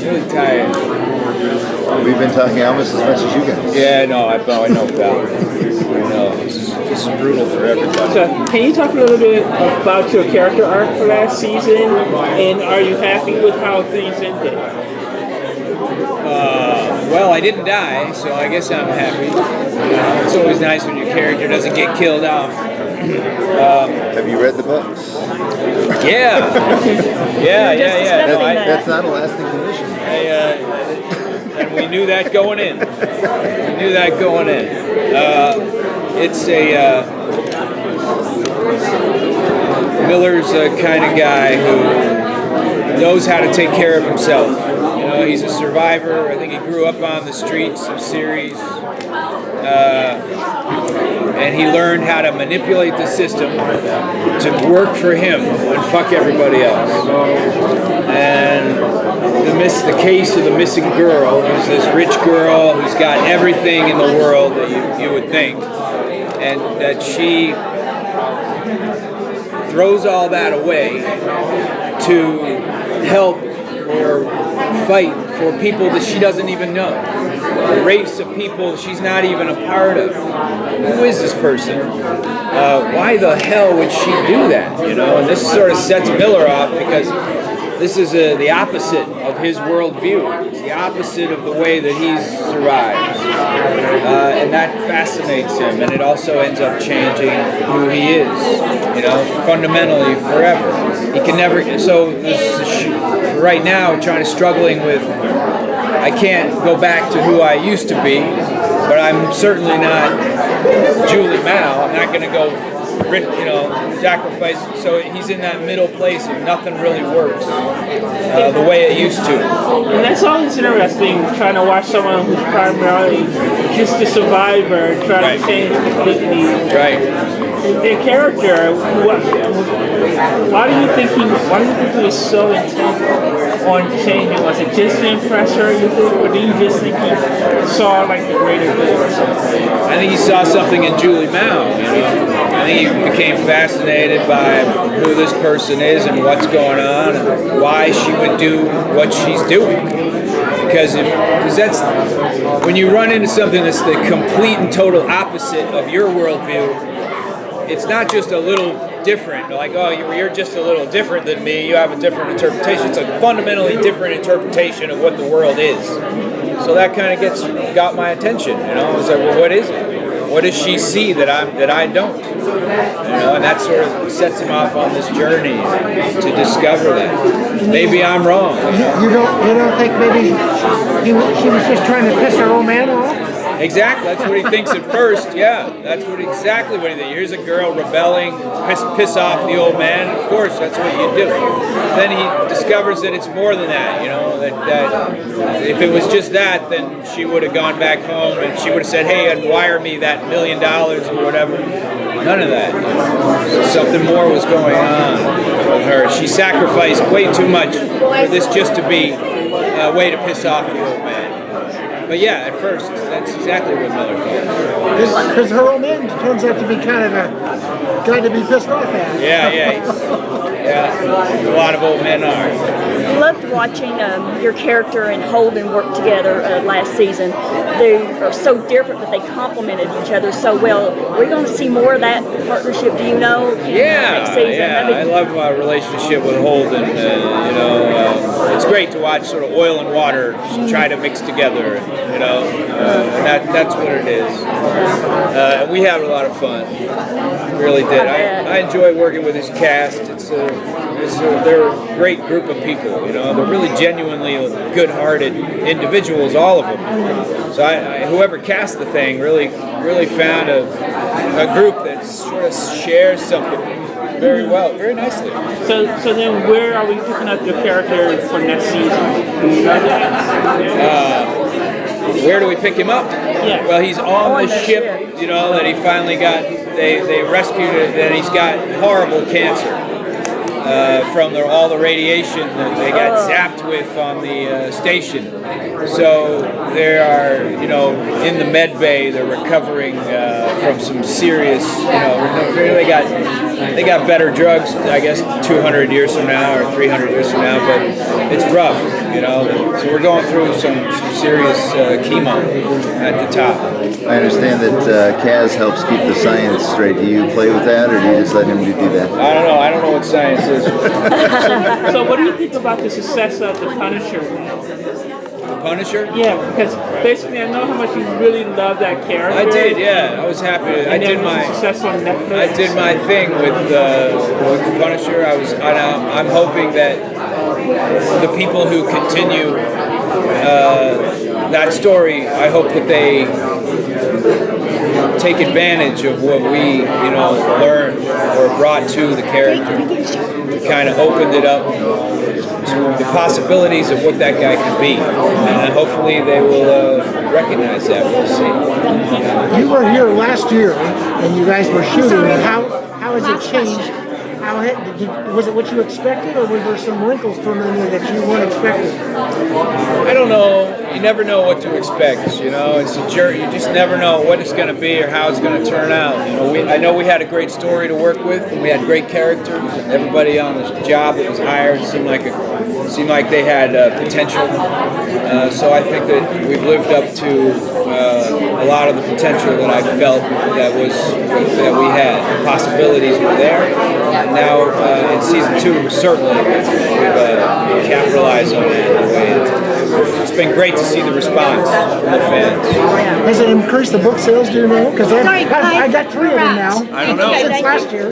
Really tired. We've been talking almost as much as you guys. Yeah, no, I know, pal. I know. This is brutal for everybody. So, can you talk a little bit about your character arc for last season, and are you happy with how things ended? Well, I didn't die, so I guess I'm happy. It's always nice when your character doesn't get killed off. Have you read the books? Yeah. No, That's not a lasting condition. And we knew that going in. It's Miller's a kind of guy who knows how to take care of himself. You know, he's a survivor. I think he grew up on the streets of Ceres. And he learned how to manipulate the system to work for him and fuck everybody else. And the case of the missing girl, who's this rich girl who's got everything in the world that you would think, and that she throws all that away to help or fight for people that she doesn't even know. A race of people she's not even a part of. Who is this person? Why the hell would she do that? You know, and this sort of sets Miller off because this is the opposite of his worldview. It's the opposite of the way that he survives. And that fascinates him, and it also ends up changing who he is, you know, fundamentally forever. He can never, so right now I'm struggling with, I can't go back to who I used to be, but I'm certainly not Julie Mao. I'm not going to go, sacrifice. So he's in that middle place of nothing really works the way it used to. And that's always interesting, trying to watch someone who's primarily just a survivor trying to change completely. Right. Their character, why do you think he was so intent on changing? Was it just to impress her, you think, or do you just think he saw like the greater good or something? I think he saw something in Julie Mao, you know. I think he became fascinated by who this person is and what's going on and why she would do what she's doing. Because that's when you run into something that's the complete and total opposite of your worldview. It's not just a little different, like, oh, you're just a little different than me, you have a different interpretation. It's a fundamentally different interpretation of what the world is. So that kind of got my attention, you know. I was like, well, what is it? What does she see that I don't? You know, and that sort of sets him off on this journey to discover that. Maybe I'm wrong. You don't think maybe she was just trying to piss her old man off? Exactly, that's what he thinks at first, yeah. That's exactly what he thinks. Here's a girl rebelling, piss off the old man. Of course, that's what you do. Then he discovers that it's more than that, you know, that if it was just that, then she would have gone back home and she would have said, hey, and wire me that $1 million or whatever. None of that. Something more was going on with her. She sacrificed way too much for this just to be a way to piss off the old man. But yeah, at first, that's exactly what Miller thought. Because her old man turns out to be kind of a guy to be pissed off at. Yeah, a lot of old men are. I loved watching your character and Holden work together last season. They are so different, but they complemented each other so well. We're going to see more of that partnership, do you know, next season? Yeah, I love my relationship with Holden. It's great to watch sort of oil and water try to mix together, you know, and that's what it is. We had a lot of fun, really did. I enjoy working with his cast. They're a great group of people, you know. They're really genuinely good-hearted individuals, all of them. So whoever cast the thing really found a group that sort of shares something very well, very nicely. So then where are we picking up your character for next season? Do you know that? Where do we pick him up? Yeah. Well, he's on the ship, you know, that he finally got, they rescued it, and he's got horrible cancer. From all the radiation that they got zapped with on the station. So they are, you know, in the med bay. They're recovering from some serious, you know, they got better drugs, I guess, 200 years from now or 300 years from now, but it's rough. you know. So we're going through some serious chemo at the top. I understand that Kaz helps keep the science straight. Do you play with that, or do you just let him do that? I don't know. I don't know what science is. So what do you think about the success of The Punisher? The Punisher? Yeah, because basically I know how much you really love that character. I did, yeah. I was happy. I did my success on Netflix. I did my thing with the Punisher. I'm hoping that the people who continue that story, I hope that they take advantage of what we, learned or brought to the character. Kind of opened it up to the possibilities of what that guy could be, and hopefully they will recognize that. We'll see. You were here last year, and you guys were shooting. How has it changed? Was it what you expected, or were there some wrinkles thrown in there that you weren't expecting? I don't know. You never know what to expect. It's a journey. You just never know what it's going to be or how it's going to turn out. I know we had a great story to work with, and we had great characters. And everybody on the job that was hired seemed like they had potential. So I think that we've lived up to a lot of the potential that I felt that we had. The possibilities were there. And now in season 2, certainly we've capitalized on that. It's been great to see the response from the fans. Has it increased the book sales? Do you know? Because I got 3 of them now. I don't know. Since last year.